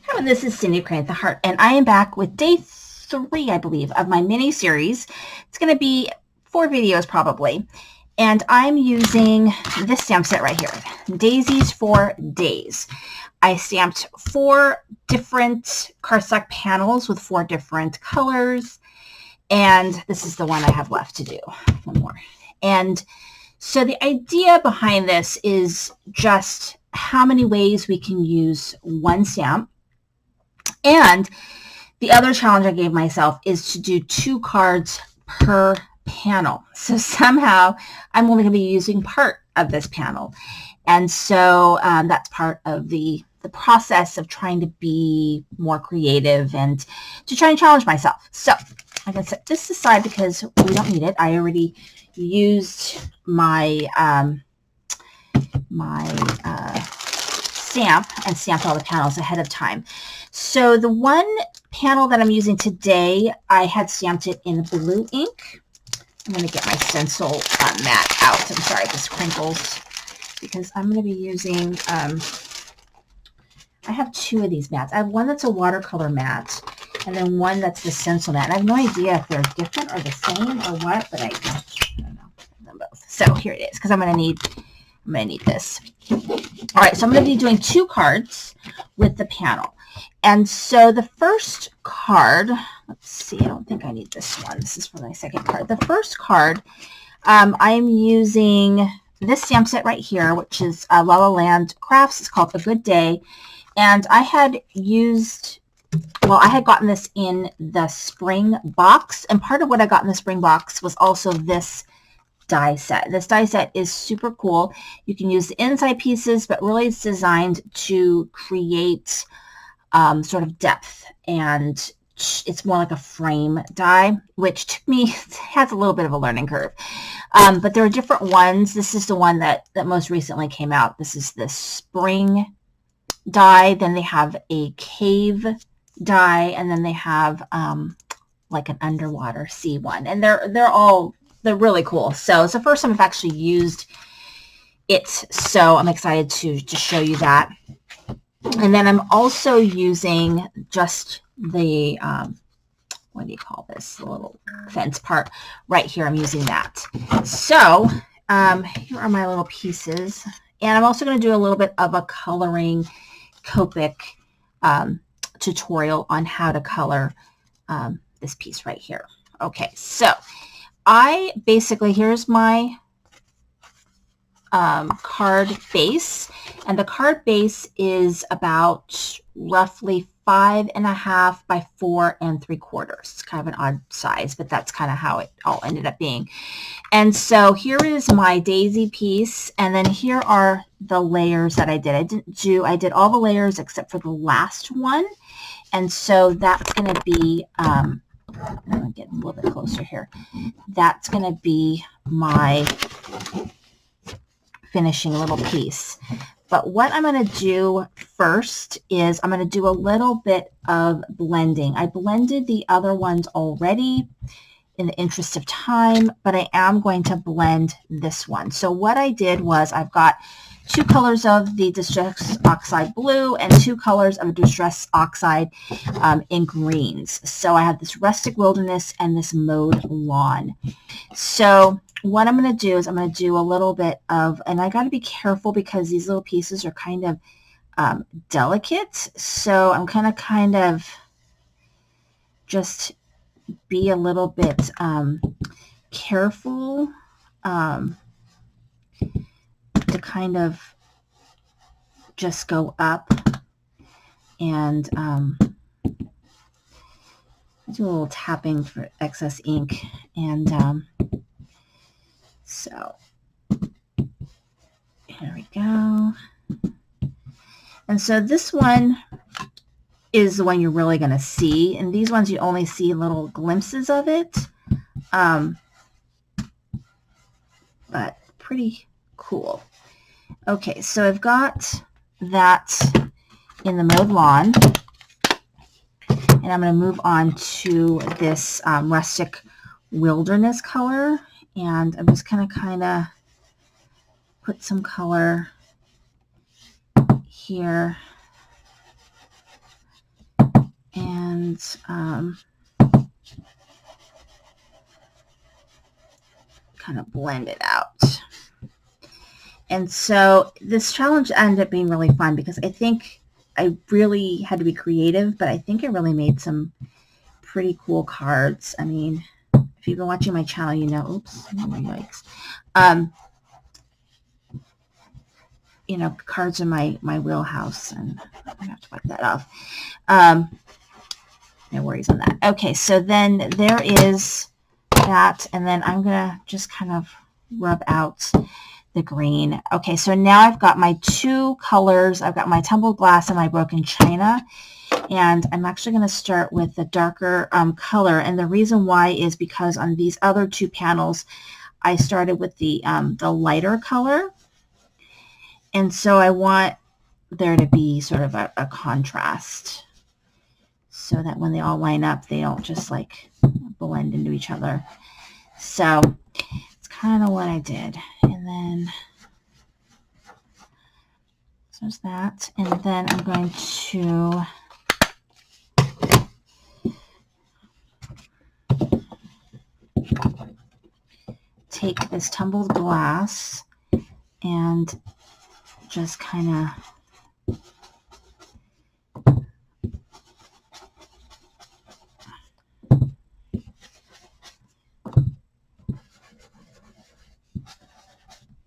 Hello, this is Cindy Crane at the Heart, and I am back with day 3, I believe, of my mini series. It's going to be 4 videos probably, and I'm using this stamp set right here, Daisies for Days. I stamped 4 different cardstock panels with 4 different colors, and this is the one I have left to do. One more. And so the idea behind this is just how many ways we can use one stamp. And the other challenge I gave myself is to do 2 cards per panel. So somehow I'm only going to be using part of this panel. And so that's part of the process of trying to be more creative and to try and challenge myself. So I'm going to set this aside because we don't need it. I already used my stamp and stamped all the panels ahead of time. So the one panel that I'm using today, I had stamped it in blue ink. I'm going to get my stencil mat out. I'm sorry if this crinkles because I'm going to be using, I have 2 of these mats. I have one that's a watercolor mat and then one that's the stencil mat. And I have no idea if they're different or the same or what, but I don't know them both. So here it is because I'm going to need this. All right, so I'm going to be doing 2 cards with the panel. And so the first card, let's see, I don't think I need this one. This is for my second card. The first card, I'm using this stamp set right here, which is La La Land Crafts. It's called A Good Day. And I had gotten this in the spring box. And part of what I got in the spring box was also this die set. This die set is super cool. You can use the inside pieces, but really it's designed to create sort of depth, and it's more like a frame die, which to me has a little bit of a learning curve. But there are different ones. This is the one that most recently came out. This is the spring die. Then they have a cave die, and then they have like an underwater sea one, and they're really cool. So it's the first time I've actually used it, so I'm excited to show you that. And then I'm also using just the, what do you call this, the little fence part right here. I'm using that. So here are my little pieces. And I'm also going to do a little bit of a coloring Copic tutorial on how to color this piece right here. Okay, so I basically, here's my card base, and the card base is about roughly 5.5 by 4 3/4. It's kind of an odd size, but that's kind of how it all ended up being. And so here is my daisy piece, and then here are the layers that I did. I did all the layers except for the last one, and so that's going to be I'm going to get a little bit closer here. That's going to be my finishing little piece. But what I'm going to do first is I'm going to do a little bit of blending. I blended the other ones already in the interest of time, but I am going to blend this one. So what I did was I've got 2 colors of the Distress Oxide Blue and 2 colors of Distress Oxide in greens. So I have this Rustic Wilderness and this Mowed Lawn. So what I'm going to do is I'm going to do a little bit of, and I got to be careful because these little pieces are kind of delicate. So I'm going to kind of just be a little bit careful to kind of just go up and do a little tapping for excess ink. And so here we go. And so this one is the one you're really going to see. And these ones you only see little glimpses of it. But pretty cool. Okay, so I've got that in the Mowed Lawn. And I'm going to move on to this Rustic Wilderness color. And I'm just going to kind of put some color here and kind of blend it out. And so this challenge ended up being really fun because I think I really had to be creative, but I think I really made some pretty cool cards. I mean, if you've been watching my channel, you know, oops, yikes. You know, cards are my wheelhouse, and I'm going to have to wipe that off. No worries on that. Okay, so then there is that, and then I'm going to just kind of rub out the green. Okay, so now I've got my two colors. I've got my tumbled glass and my broken china, and I'm actually going to start with the darker color, and the reason why is because on these other two panels, I started with the lighter color. And so I want there to be sort of a contrast so that when they all line up, they don't just like blend into each other. So it's kind of what I did. And then so there's that. And then I'm going to take this tumbled glass and just kind of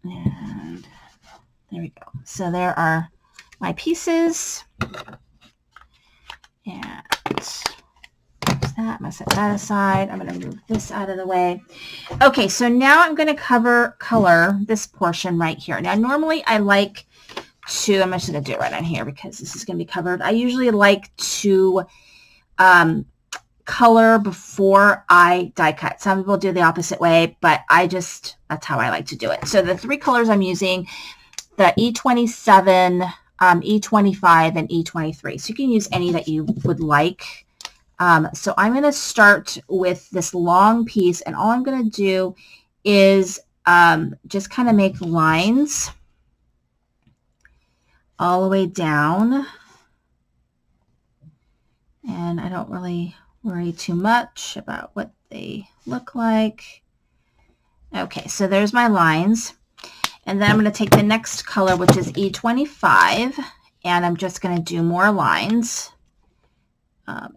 and there we go. So there are my pieces, and there's that. I'm going to set that aside. I'm going to move this out of the way. Okay, so now I'm going to color this portion right here. Now normally I like to, I'm just going to do it right on here because this is going to be covered. I usually like to color before I die cut. Some people do the opposite way, but that's how I like to do it. So the three colors I'm using, the E27, E25, and E23. So you can use any that you would like. So I'm going to start with this long piece, and all I'm going to do is just kind of make lines all the way down, and I don't really worry too much about what they look like. Okay, so there's my lines, and then I'm going to take the next color, which is E25, and I'm just going to do more lines,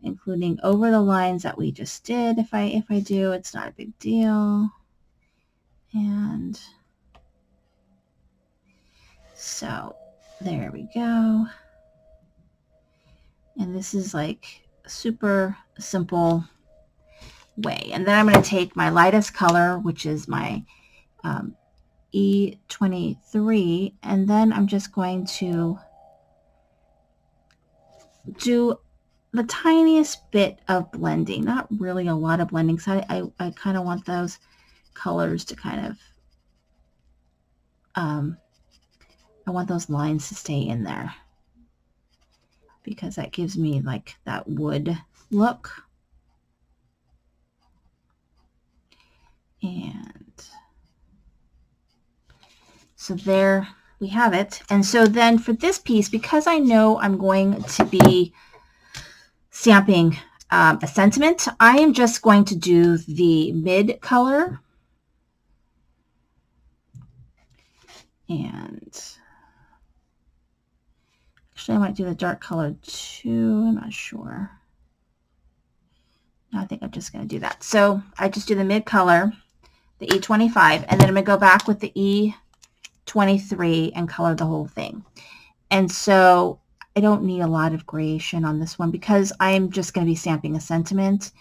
including over the lines that we just did. If I do, it's not a big deal. And so there we go. And this is like a super simple way. And then I'm going to take my lightest color, which is my E23, and then I'm just going to do the tiniest bit of blending, not really a lot of blending, so I kind of want those colors to kind of, I want those lines to stay in there because that gives me like that wood look. And so there we have it. And so then for this piece, because I know I'm going to be stamping a sentiment, I am just going to do the mid color. And actually I might do the dark color too. I'm not sure. No, I think I'm just going to do that. So I just do the mid color, the E25, and then I'm going to go back with the E23 and color the whole thing. And so I don't need a lot of gradation on this one because I'm just going to be stamping a sentiment.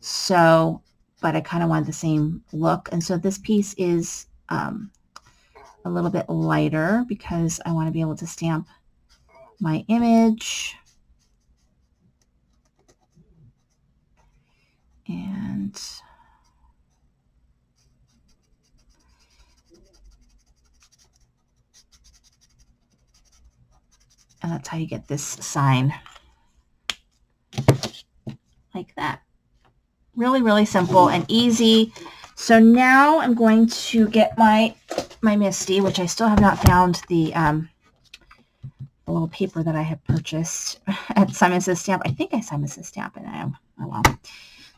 So, but I kind of want the same look. And so this piece is a little bit lighter because I want to be able to stamp my image. And that's how you get this sign like that. Really, really simple and easy. So now I'm going to get my Misty, which I still have not found the little paper that I had purchased at Simon Says Stamp. I think I Simon Says Stamp, and oh well.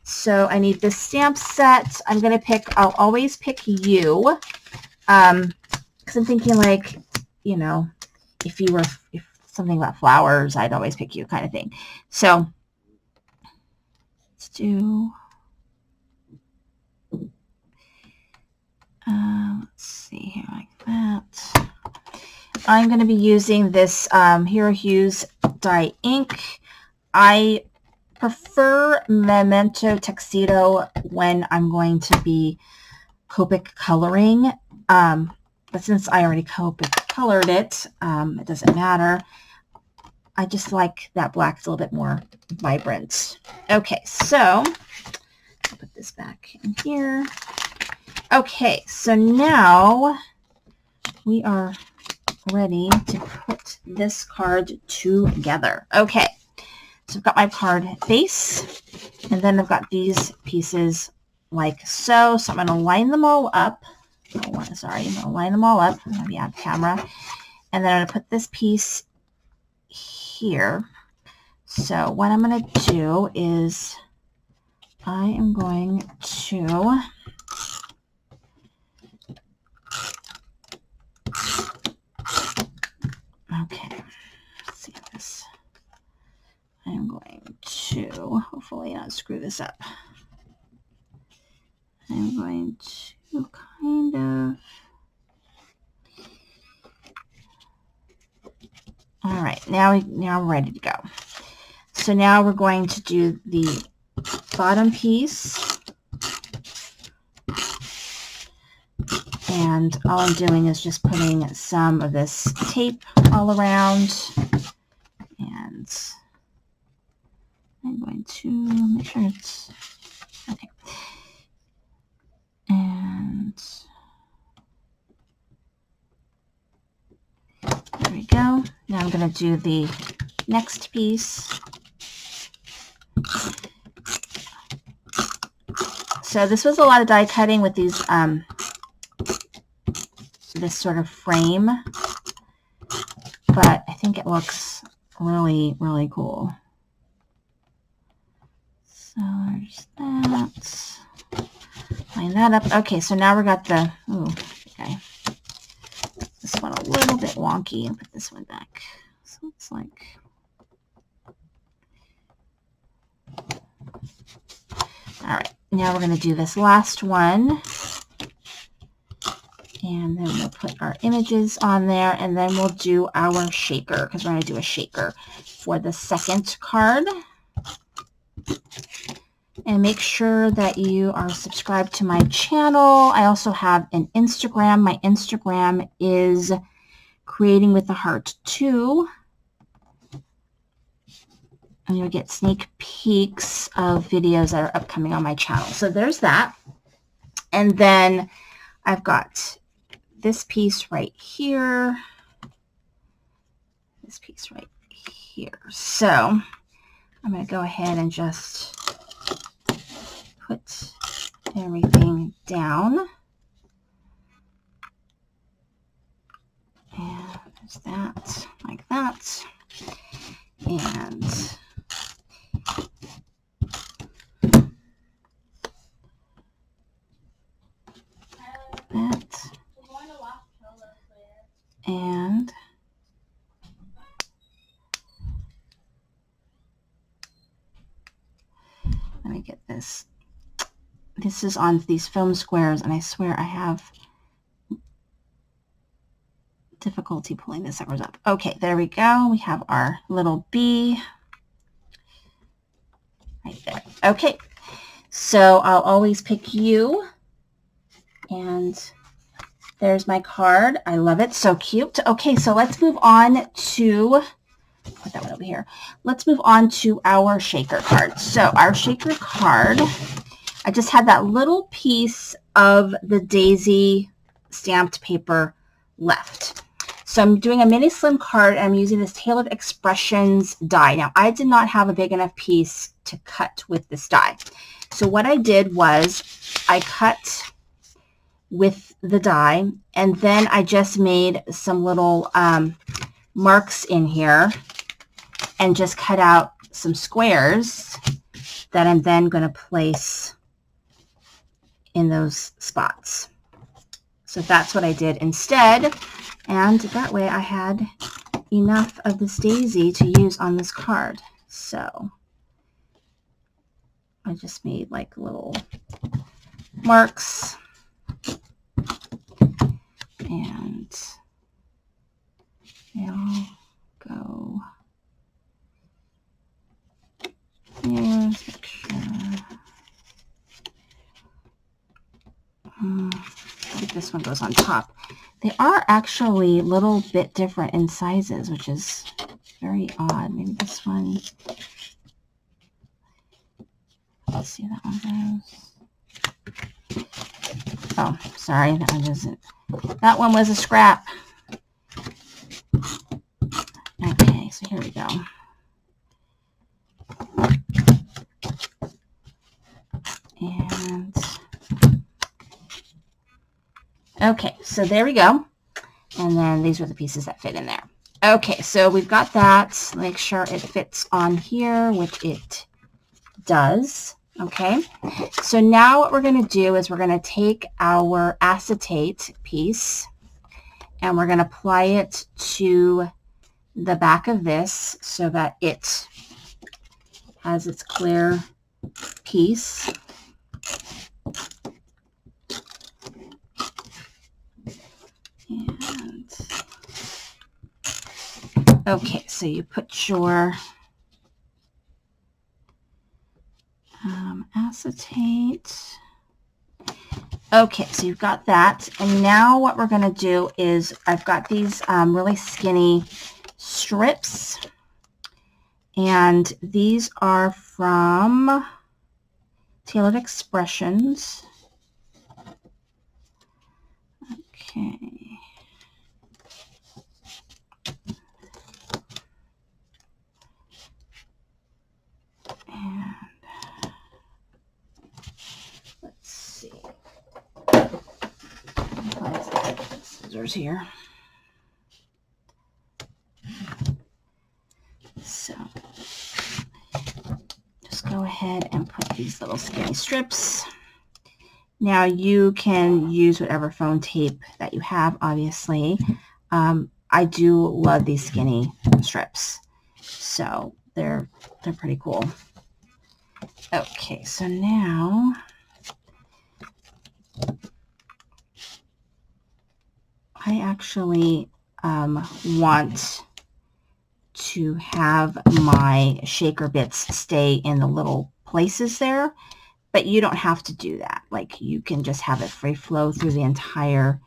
So I need this stamp set. I'm going to pick, I'll always pick you, because I'm thinking like, you know, if something about flowers, I'd always pick you kind of thing. So let's do, let's see here like that. I'm going to be using this Hero Hues dye ink. I prefer Memento Tuxedo when I'm going to be Copic coloring, but since I already Copic colored it, it doesn't matter. I just like that black. It's a little bit more vibrant. Okay, so I'll put this back in here. Okay, so now we are ready to put this card together. Okay, so I've got my card base, and then I've got these pieces like so. So I'm going to line them all up. Sorry, I'm going to line them all up. I'm going to be on camera. And then I'm going to put this piece here. So what I'm going to do is I am going to okay, let's see this. I'm going to hopefully not screw this up. I'm going to kind of, all right, now I'm ready to go. So now we're going to do the bottom piece, and all I'm doing is just putting some of this tape all around, and I'm going to make sure it's okay. And there we go. Now I'm going to do the next piece. So this was a lot of die cutting with these, this sort of frame, but I think it looks really, really cool. So there's that. Line that up. Okay, so now we got the, okay. This one a little bit wonky, and put this one back. So it's like, all right, now we're going to do this last one, and then we'll put our images on there, and then we'll do our shaker, because we're going to do a shaker for the second card. And make sure that you are subscribed to my channel. I also have an Instagram. My Instagram is Creating with the Heart 2. And you'll get sneak peeks of videos that are upcoming on my channel. So there's that. And then I've got this piece right here. This piece right here. So I'm going to go ahead and just put everything down. And there's that, like that. And that. And let me get this. This is on these foam squares, and I swear I have difficulty pulling the suckers up. Okay, there we go. We have our little bee right there. Okay, so I'll always pick you, and there's my card. I love it. So cute. Okay, so let's move on to, put that one over here. Let's move on to our shaker card. So our shaker card, I just had that little piece of the Daisy stamped paper left. So I'm doing a mini slim card, and I'm using this Tailored Expressions die. Now, I did not have a big enough piece to cut with this die. So what I did was I cut with the die, and then I just made some little marks in here and just cut out some squares that I'm then going to place in those spots. So that's what I did instead, and that way I had enough of this daisy to use on this card. So I just made like little marks, and they'll go here. Make sure. I think this one goes on top. They are actually a little bit different in sizes, which is very odd. Maybe this one. Let's see how that one goes. Oh, sorry, that one doesn't. That one was a scrap. Okay, so here we go. And okay, so there we go. And then these are the pieces that fit in there. Okay, so we've got that. Make sure it fits on here, which it does. Okay, so now what we're going to do is we're going to take our acetate piece and we're going to apply it to the back of this so that it has its clear piece. And okay, so you put your acetate. Okay, so you've got that. And now what we're going to do is I've got these really skinny strips. And these are from Tailored Expressions. Okay. And let's see. Scissors here. So just go ahead and put these little skinny strips. Now you can use whatever foam tape that you have, obviously. I do love these skinny strips, so they're pretty cool. Okay, so now I actually want to have my shaker bits stay in the little places there, but you don't have to do that. Like, you can just have it free flow through the entire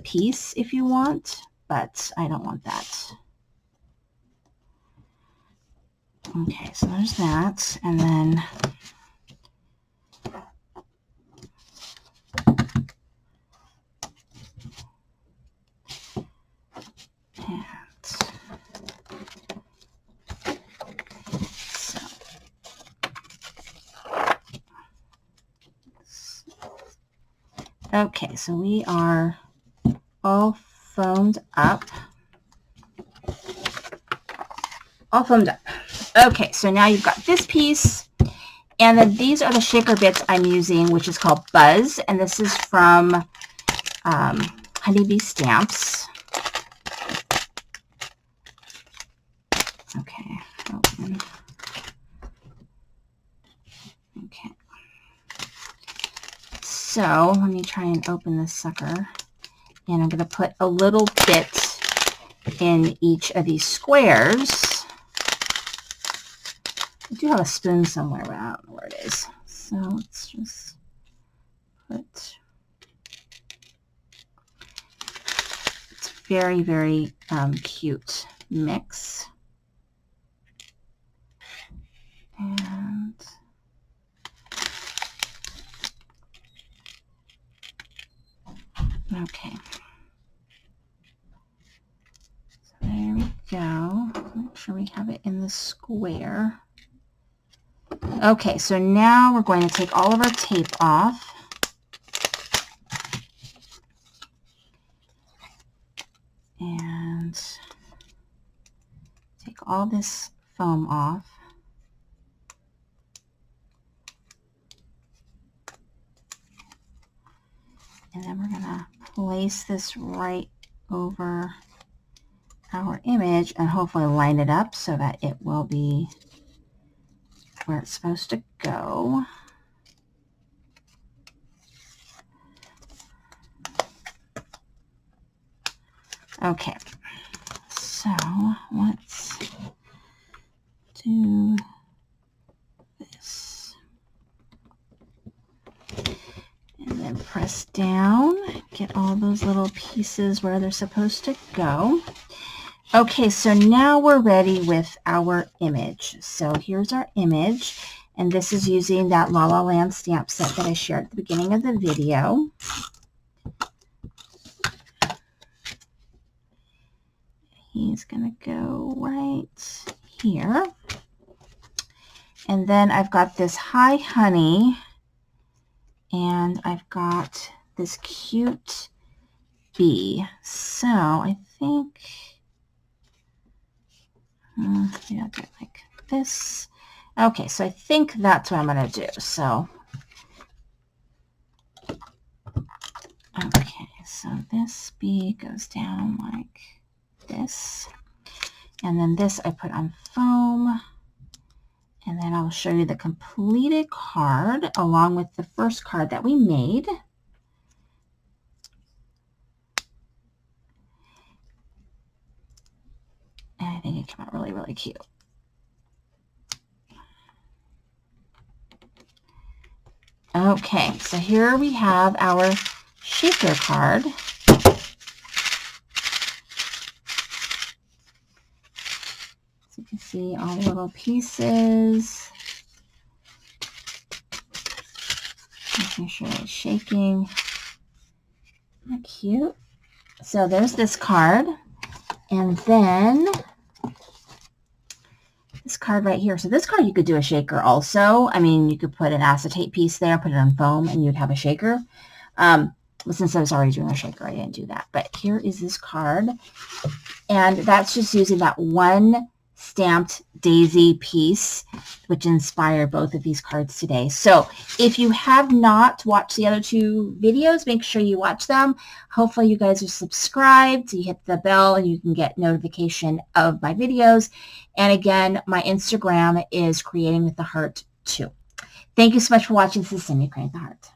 piece if you want, but I don't want that. Okay, so there's that, and then okay, so we are all foamed up. All foamed up. Okay, so now you've got this piece, and then these are the shaker bits I'm using, which is called Buzz, and this is from Honeybee Stamps. Okay, open. Okay. So let me try and open this sucker, and I'm going to put a little bit in each of these squares. I do have a spoon somewhere, but I don't know where it is. So let's just put, it's very, very cute mix. And okay. So there we go. Make sure we have it in the square. Okay, so now we're going to take all of our tape off. And take all this foam off. And then we're going to place this right over our image and hopefully line it up so that it will be where it's supposed to go. Okay, so let's do this. And then press down, get all those little pieces where they're supposed to go. Okay, so now we're ready with our image. So here's our image, and this is using that La La Land stamp set that I shared at the beginning of the video. He's going to go right here. And then I've got this Hi Honey, and I've got this cute bee. So I think maybe I'll do it like this. Okay, so I think that's what I'm going to do. So, okay, so this bee goes down like this. And then this I put on foam. And then I'll show you the completed card along with the first card that we made. And I think it came out really, really cute. Okay, so here we have our shaker card. So you can see all the little pieces. Making sure it's shaking. Isn't that cute? So there's this card. And then this card right here. So this card you could do a shaker also. I mean, you could put an acetate piece there, put it on foam, and you'd have a shaker. But since I was already doing a shaker, I didn't do that. But here is this card. And that's just using that one stamped daisy piece, which inspired both of these cards today. So if you have not watched the other two videos, make sure you watch them. Hopefully you guys are subscribed. You hit the bell and you can get notification of my videos. And again, my Instagram is Creating with the Heart 2. Thank you so much for watching. This is Cindy, Creating with the Heart.